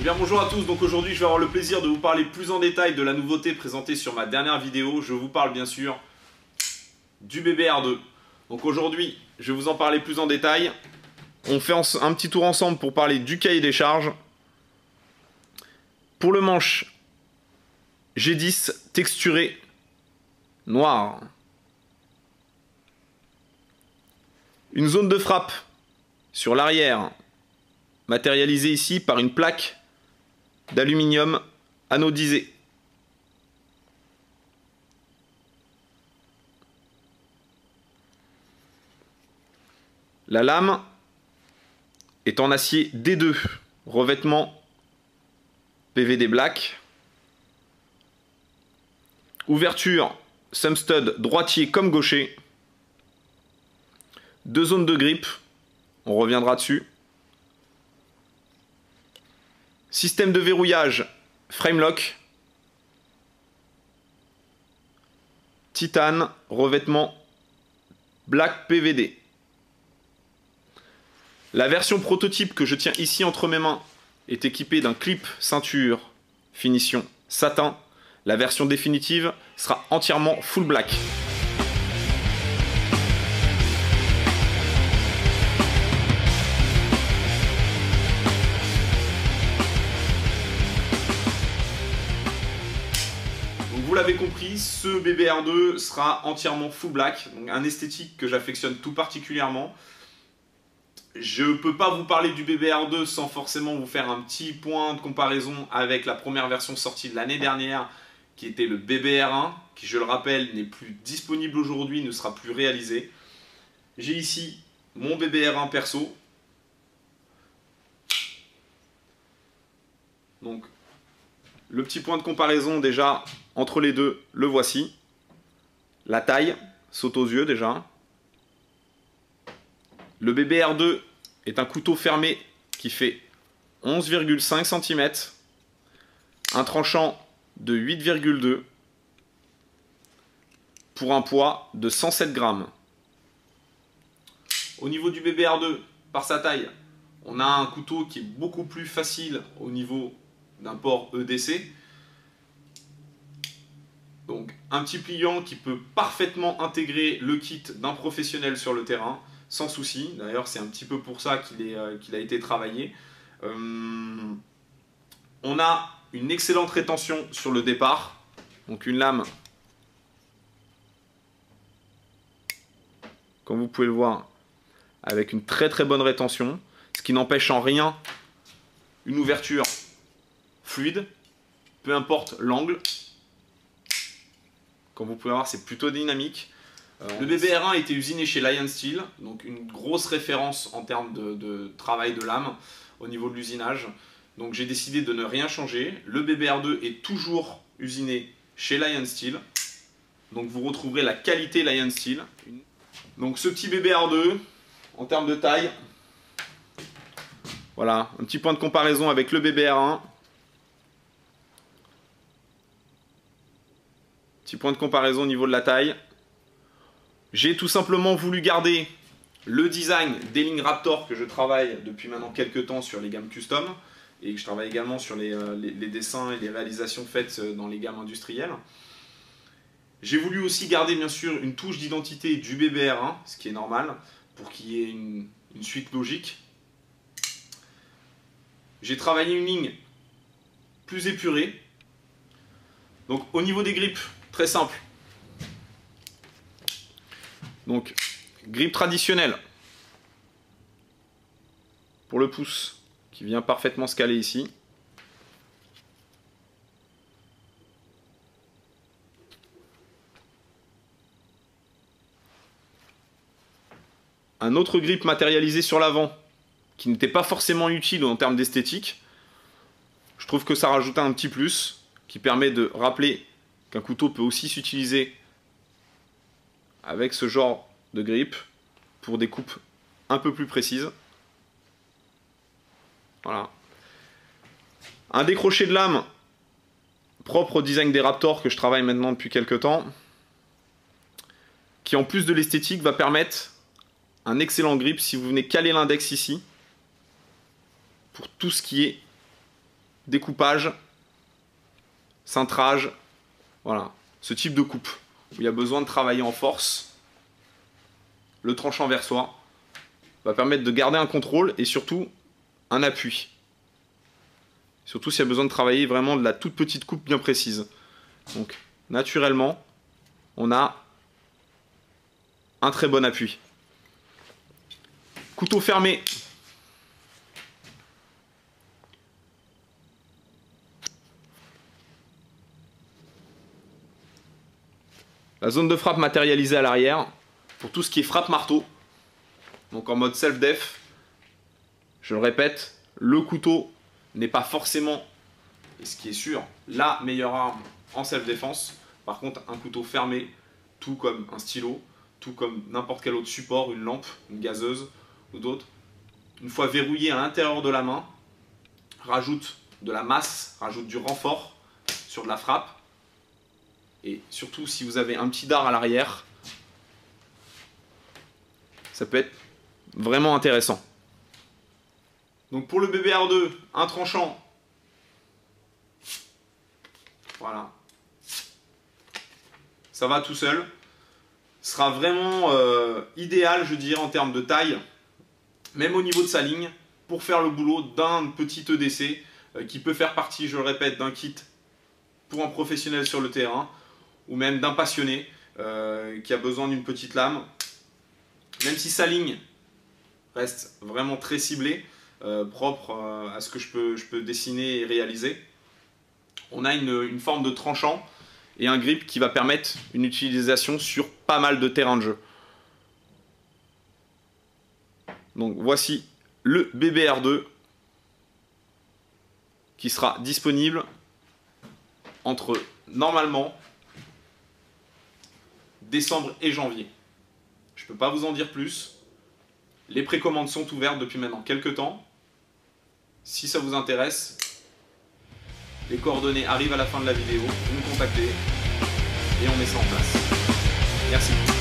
bien bonjour à tous, donc aujourd'hui je vais avoir le plaisir de vous parler plus en détail de la nouveauté présentée sur ma dernière vidéo. Je vous parle bien sûr du BBR2. Donc aujourd'hui je vais vous en parler plus en détail. On fait un petit tour ensemble pour parler du cahier des charges. Pour le manche G10 texturé noir. Une zone de frappe sur l'arrière matérialisée ici par une plaque d'aluminium anodisé. La lame est en acier D2, revêtement PVD black. Ouverture Sumstud droitier comme gaucher. Deux zones de grippe, on reviendra dessus. Système de verrouillage Framelock. Titane, revêtement black PVD. La version prototype que je tiens ici entre mes mains est équipée d'un clip ceinture finition satin. La version définitive sera entièrement full black. Vous l'avez compris, ce BBR2 sera entièrement full black, donc un esthétique que j'affectionne tout particulièrement. Je ne peux pas vous parler du BBR2 sans forcément vous faire un petit point de comparaison avec la première version sortie de l'année dernière, qui était le BBR1, qui je le rappelle n'est plus disponible aujourd'hui, ne sera plus réalisé. J'ai ici mon BBR1 perso. Donc le petit point de comparaison déjà entre les deux, le voici. La taille saute aux yeux déjà. Le BBR2 est un couteau fermé qui fait 11,5 cm, un tranchant de 8,2 pour un poids de 107 grammes. Au niveau du BBR2, par sa taille, on a un couteau qui est beaucoup plus facile au niveau d'un port EDC. Donc un petit pliant qui peut parfaitement intégrer le kit d'un professionnel sur le terrain, sans souci. D'ailleurs c'est un petit peu pour ça qu'il a été travaillé. On a une excellente rétention sur le départ. Donc une lame, comme vous pouvez le voir, avec une très bonne rétention. Ce qui n'empêche en rien une ouverture fluide, peu importe l'angle. Comme vous pouvez voir, c'est plutôt dynamique. Le BBR1 a été usiné chez Lion Steel, donc une grosse référence en termes de travail de lame au niveau de l'usinage. Donc j'ai décidé de ne rien changer. Le BBR2 est toujours usiné chez Lion Steel. Donc vous retrouverez la qualité Lion Steel. Donc ce petit BBR2, en termes de taille, voilà, un petit point de comparaison avec le BBR1. Petit point de comparaison au niveau de la taille. J'ai tout simplement voulu garder le design des lignes Raptor que je travaille depuis maintenant quelques temps sur les gammes custom et que je travaille également sur les dessins et les réalisations faites dans les gammes industrielles. J'ai voulu aussi garder bien sûr une touche d'identité du BBR1, ce qui est normal pour qu'il y ait une suite logique. J'ai travaillé une ligne plus épurée. Donc au niveau des grippes, très simple. Donc, grippe traditionnelle pour le pouce qui vient parfaitement se caler ici. Un autre grip matérialisé sur l'avant qui n'était pas forcément utile en termes d'esthétique. Je trouve que ça rajoute un petit plus qui permet de rappeler qu'un couteau peut aussi s'utiliser avec ce genre de grip pour des coupes un peu plus précises. Voilà. Un décroché de lame propre au design des Raptor que je travaille maintenant depuis quelques temps, qui en plus de l'esthétique va permettre un excellent grip si vous venez caler l'index ici pour tout ce qui est découpage, cintrage, voilà, ce type de coupe où il y a besoin de travailler en force. Le tranchant vers soi va permettre de garder un contrôle et surtout un appui. Surtout s'il y a besoin de travailler vraiment de la toute petite coupe bien précise. Donc naturellement, on a un très bon appui. Couteau fermé. La zone de frappe matérialisée à l'arrière pour tout ce qui est frappe marteau. Donc en mode self-def. Je le répète, le couteau n'est pas forcément, et ce qui est sûr, la meilleure arme en self-défense. Par contre, un couteau fermé, tout comme un stylo, tout comme n'importe quel autre support, une lampe, une gazeuse ou d'autres, une fois verrouillé à l'intérieur de la main, rajoute de la masse, rajoute du renfort sur de la frappe. Et surtout, si vous avez un petit dard à l'arrière, ça peut être vraiment intéressant. Donc pour le BBR2, un tranchant. Voilà. Ça va tout seul. Ce sera vraiment idéal, je dirais, en termes de taille, même au niveau de sa ligne, pour faire le boulot d'un petit EDC qui peut faire partie, je le répète, d'un kit pour un professionnel sur le terrain ou même d'un passionné qui a besoin d'une petite lame. Même si sa ligne reste vraiment très ciblée, propre à ce que je peux dessiner et réaliser, on a une forme de tranchant et un grip qui va permettre une utilisation sur pas mal de terrains de jeu. Donc voici le BBR2 qui sera disponible entre normalement décembre et janvier. Je ne peux pas vous en dire plus. Les précommandes sont ouvertes depuis maintenant quelques temps. Si ça vous intéresse, les coordonnées arrivent à la fin de la vidéo. Vous me contactez et on met ça en place. Merci.